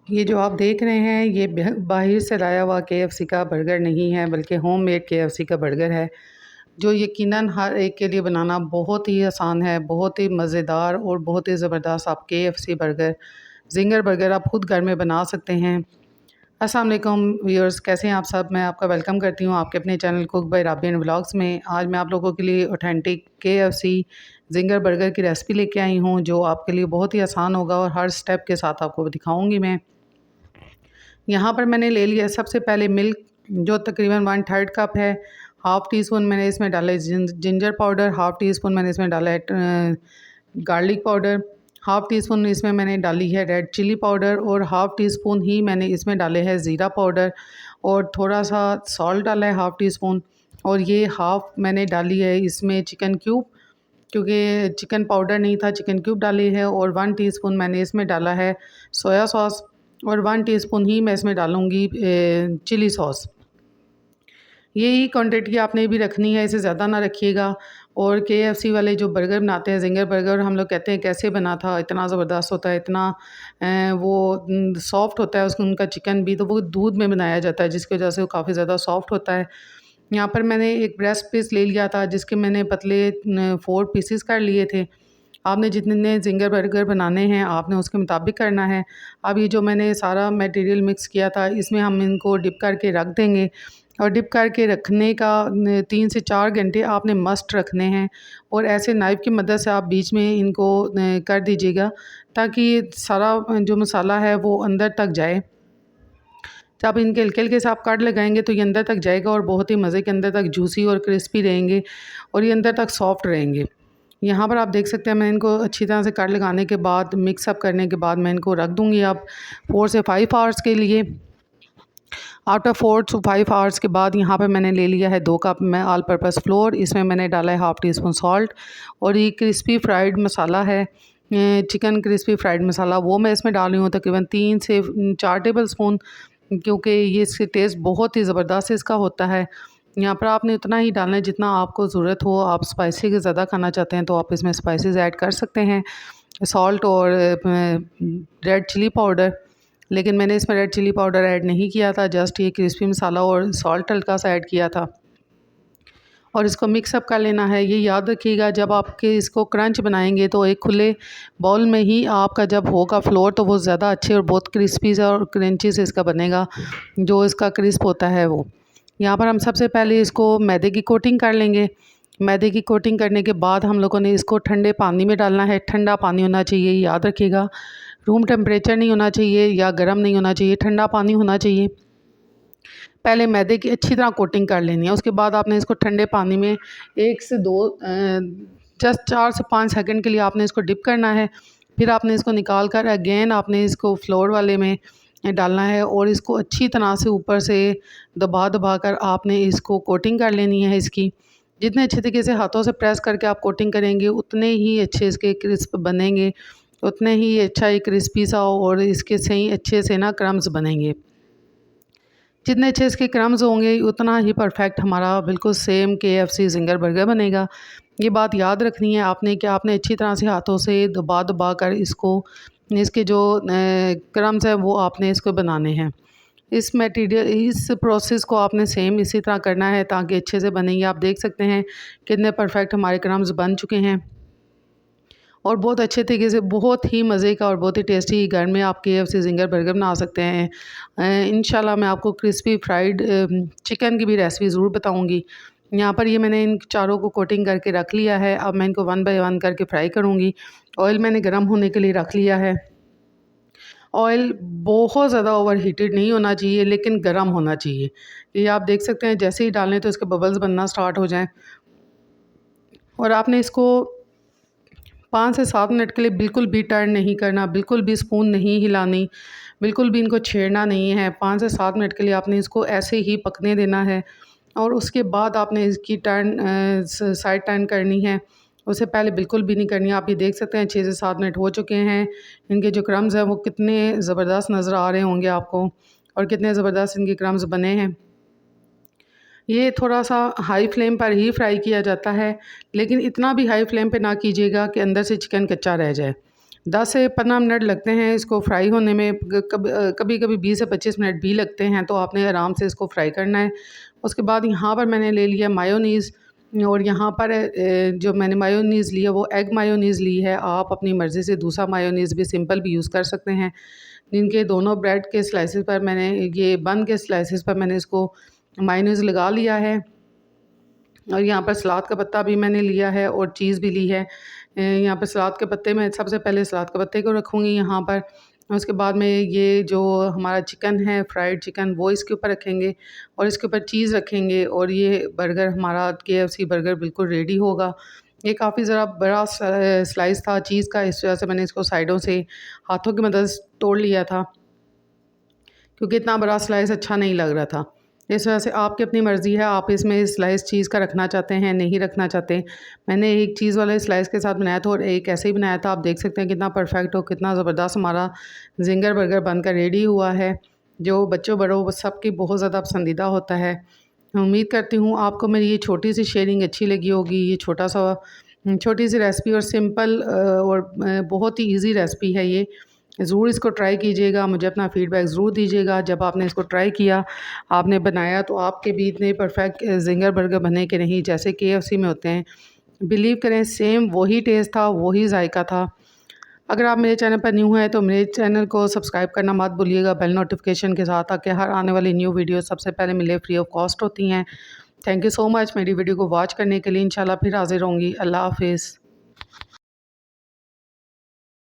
ये जो आप देख रहे हैं ये बाहर से लाया हुआ केएफसी का बर्गर नहीं है, बल्कि होममेड केएफसी का बर्गर है, जो यकीनन हर एक के लिए बनाना बहुत ही आसान है, बहुत ही मज़ेदार और बहुत ही ज़बरदस्त। आप केएफसी बर्गर, ज़िंगर बर्गर आप खुद घर में बना सकते हैं। अस्सलाम वालेकुम व्यूअर्स, कैसे हैं आप सब। मैं आपका वेलकम करती हूँ आपके अपने channel cook by Rabiya and vlogs में। आज मैं आप लोगों के लिए ऑथेंटिक केएफसी ज़िंगर बर्गर की रेसिपी लेके आई हूँ, जो आपके लिए बहुत ही आसान होगा और हर स्टेप के साथ आपको दिखाऊँगी मैं। यहाँ पर मैंने ले लिया सबसे पहले मिल्क, जो तकरीबन 1/3 कप है। हाफ़ टी स्पून मैंने इसमें डाला है ginger powder, half tea spoon मैंने इसमें डाला है garlic powder, half tea spoon इसमें मैंने डाली है रेड चिली पाउडर और हाफ़ टी स्पून ही मैंने इसमें डाले हैं ज़ीरा पाउडर और थोड़ा सा सॉल्ट डाला है हाफ़ टी स्पून। और ये हाफ़ मैंने डाली है इसमें चिकन क्यूब, क्योंकि चिकन पाउडर नहीं था, चिकन क्यूब डाली है। और 1 टीस्पून मैंने इसमें डाला है सोया सॉस और 1 टीस्पून ही मैं इसमें डालूँगी चिली सॉस। यही क्वांटिटी आपने भी रखनी है, इससे ज़्यादा ना रखिएगा। और केएफसी वाले जो बर्गर बनाते हैं, ज़िंगर बर्गर, हम लोग कहते हैं कैसे बना था, इतना ज़बरदस्त होता है, इतना वो सॉफ्ट होता है उसका उनका चिकन भी, तो वो दूध में बनाया जाता है जिसकी वजह से वो काफ़ी ज़्यादा सॉफ्ट होता है। यहाँ पर मैंने एक ब्रेस्ट पीस ले लिया था जिसके मैंने पतले 4 पीसेस कर लिए थे। आपने जितने ज़िंगर बर्गर बनाने हैं आपने उसके मुताबिक करना है। अब ये जो मैंने सारा मटेरियल मिक्स किया था इसमें हम इनको डिप करके रख देंगे। और डिप करके रखने का 3 से 4 घंटे आपने मस्ट रखने हैं। और ऐसे नाइफ़ की मदद से आप बीच में इनको कर दीजिएगा, ताकि सारा जो मसाला है वो अंदर तक जाए। जब इनके हल्के-हल्के से आप कट लगाएँगे तो ये अंदर तक जाएगा और बहुत ही मज़े के अंदर तक जूसी और क्रिस्पी रहेंगे और ये अंदर तक सॉफ्ट रहेंगे। यहाँ पर आप देख सकते हैं मैं इनको अच्छी तरह से कट लगाने के बाद, मिक्स अप करने के बाद मैं इनको रख दूँगी अब 4 से 5 आवर्स के लिए। आफ्टर 4 टू 5 आवर्स के बाद यहाँ पे मैंने ले लिया है 2 कप में ऑल पर्पस फ्लोर, इसमें मैंने डाला है हाफ़ टी स्पून सॉल्ट। और ये क्रिस्पी फ्राइड मसाला है, चिकन क्रिस्पी फ्राइड मसाला, वो मैं इसमें डाल रही हूँ तकरीबन 3 से 4 टेबल स्पून, क्योंकि ये इसके टेस्ट बहुत ही ज़बरदस्त इसका होता है। यहाँ पर आपने उतना ही डालना है जितना आपको ज़रूरत हो। आप स्पाइसी के ज़्यादा खाना चाहते हैं तो आप इसमें स्पाइसेस ऐड कर सकते हैं, सॉल्ट और रेड चिली पाउडर। लेकिन मैंने इसमें रेड चिली पाउडर ऐड नहीं किया था, जस्ट ये क्रिस्पी मसाला और सॉल्ट हल्का सा ऐड किया था। और इसको मिक्स अप कर लेना है। ये याद रखिएगा जब आपके इसको क्रंच बनाएंगे तो एक खुले बाउल में ही आपका जब होगा फ्लोर तो वो ज़्यादा अच्छे और बहुत क्रिस्पी सा और क्रंची से इसका बनेगा, जो इसका क्रिस्प होता है वो। यहाँ पर हम सबसे पहले इसको मैदे की कोटिंग कर लेंगे। मैदे की कोटिंग करने के बाद हम लोगों ने इसको ठंडे पानी में डालना है। ठंडा पानी होना चाहिए, याद रखिएगा। रूम टेम्परेचर नहीं होना चाहिए या गर्म नहीं होना चाहिए, ठंडा पानी होना चाहिए। पहले मैदे की अच्छी तरह कोटिंग कर लेनी है, उसके बाद आपने इसको ठंडे पानी में 1 से 2 जस्ट 4 से 5 सेकंड के लिए आपने इसको डिप करना है। फिर आपने इसको निकाल कर अगेन आपने इसको फ्लोर वाले में डालना है और इसको अच्छी तरह से ऊपर से दबा दबा कर आपने इसको कोटिंग कर लेनी है इसकी। जितने अच्छे तरीके से हाथों से प्रेस करके आप कोटिंग करेंगे उतने ही अच्छे इसके क्रिस्प बनेंगे, उतने ही अच्छा ये क्रिस्पी सा और इसके सही अच्छे से ना क्रम्स बनेंगे। जितने अच्छे इसके क्रम्स होंगे उतना ही परफेक्ट हमारा बिल्कुल सेम केएफसी ज़िंगर बर्गर बनेगा। ये बात याद रखनी है आपने कि आपने अच्छी तरह से हाथों से दबा दबा कर इसको, इसके जो क्रम्स हैं वो आपने इसको बनाने हैं। इस प्रोसेस को आपने सेम इसी तरह करना है ताकि अच्छे से बनेंगे। आप देख सकते हैं कितने परफेक्ट हमारे क्रम्स बन चुके हैं और बहुत अच्छे तरीके से, बहुत ही मज़े का और बहुत ही टेस्टी घर में आप केएफसी ज़िंगर बर्गर बना सकते हैं। इंशाल्लाह मैं आपको क्रिस्पी फ्राइड चिकन की भी रेसिपी ज़रूर बताऊंगी। यहाँ पर ये मैंने इन चारों को कोटिंग करके रख लिया है। अब मैं इनको 1 बाय 1 करके फ्राई करूँगी। ऑयल मैंने गर्म होने के लिए रख लिया है। ऑयल बहुत ज़्यादा ओवर हीटेड नहीं होना चाहिए, लेकिन गर्म होना चाहिए। ये आप देख सकते हैं जैसे ही डालें तो इसके बबल्स बनना स्टार्ट हो जाएं। और आपने इसको 5 से 7 मिनट के लिए बिल्कुल भी टर्न नहीं करना, बिल्कुल भी स्पून नहीं हिलानी, बिल्कुल भी इनको छेड़ना नहीं है। 5 से 7 मिनट के लिए आपने इसको ऐसे ही पकने देना है और उसके बाद आपने इसकी साइड टर्न करनी है। उससे पहले बिल्कुल भी नहीं करनी है। आप ये देख सकते हैं 6 से 7 मिनट हो चुके हैं। इनके जो क्रम्स हैं वो कितने ज़बरदस्त नज़र आ रहे होंगे आपको और कितने ज़बरदस्त इनके क्रम्स बने हैं। ये थोड़ा सा हाई फ्लेम पर ही फ्राई किया जाता है, लेकिन इतना भी हाई फ्लेम पे ना कीजिएगा कि अंदर से चिकन कच्चा रह जाए। 10 से 15 मिनट लगते हैं इसको फ्राई होने में। कभी कभी 20 से 25 मिनट भी लगते हैं, तो आपने आराम से इसको फ्राई करना है। उसके बाद यहाँ पर मैंने ले लिया मायोनीज़, और यहाँ पर जो मैंने मायोनीज़ लिया वो एग मायोनीज़ ली है। आप अपनी मर्ज़ी से दूसरा मायोनीज़ भी सिंपल भी यूज़ कर सकते हैं। जिनके दोनों ब्रेड के स्लाइसेस पर मैंने, ये बन के स्लाइसेस पर मैंने इसको मायोनीज़ लगा लिया है। और यहाँ पर सलाद का पत्ता भी मैंने लिया है और चीज़ भी ली है। यहाँ पर सलाद के पत्ते में सबसे पहले सलाद के पत्ते को रखूँगी यहाँ पर। उसके बाद में ये जो हमारा चिकन है, फ्राइड चिकन, वो इसके ऊपर रखेंगे और इसके ऊपर चीज़ रखेंगे, और ये बर्गर हमारा KFC बर्गर बिल्कुल रेडी होगा। ये काफ़ी ज़रा बड़ा स्लाइस था चीज़ का, इस वजह से मैंने इसको साइडों से हाथों की मदद से तोड़ लिया था, क्योंकि इतना बड़ा स्लाइस अच्छा नहीं लग रहा था। इस वजह से आपकी अपनी मर्ज़ी है, आप इसमें स्लाइस चीज़ का रखना चाहते हैं, नहीं रखना चाहते। मैंने एक चीज़ वाले स्लाइस के साथ बनाया था और एक ऐसे ही बनाया था। आप देख सकते हैं कितना परफेक्ट और कितना ज़बरदस्त हमारा ज़िंगर बर्गर बनकर रेडी हुआ है, जो बच्चों बड़ों सबकी बहुत ज़्यादा पसंदीदा होता है। उम्मीद करती हूँ आपको मेरी ये छोटी सी शेयरिंग अच्छी लगी होगी। ये छोटी सी रेसिपी और सिंपल और बहुत ही ईज़ी रेसिपी है ये। ज़रूर इसको ट्राई कीजिएगा, मुझे अपना फ़ीडबैक ज़रूर दीजिएगा। जब आपने इसको ट्राई किया, आपने बनाया, तो आपके भी इतने परफेक्ट ज़िंगर बर्गर बने कि नहीं जैसे KFC में होते हैं। बिलीव करें, सेम वही टेस्ट था, वही जायका था। अगर आप मेरे चैनल पर न्यू हैं तो मेरे चैनल को सब्सक्राइब करना मत भूलिएगा बेल नोटिफिकेशन के साथ, ताकि हर आने वाली न्यू वीडियो सबसे पहले मिले, फ्री ऑफ कॉस्ट होती हैं। थैंक यू सो मच मेरी वीडियो को वॉच करने के लिए। इंशाल्लाह फिर हाज़िर होंगी। अल्लाह हाफ़िज़।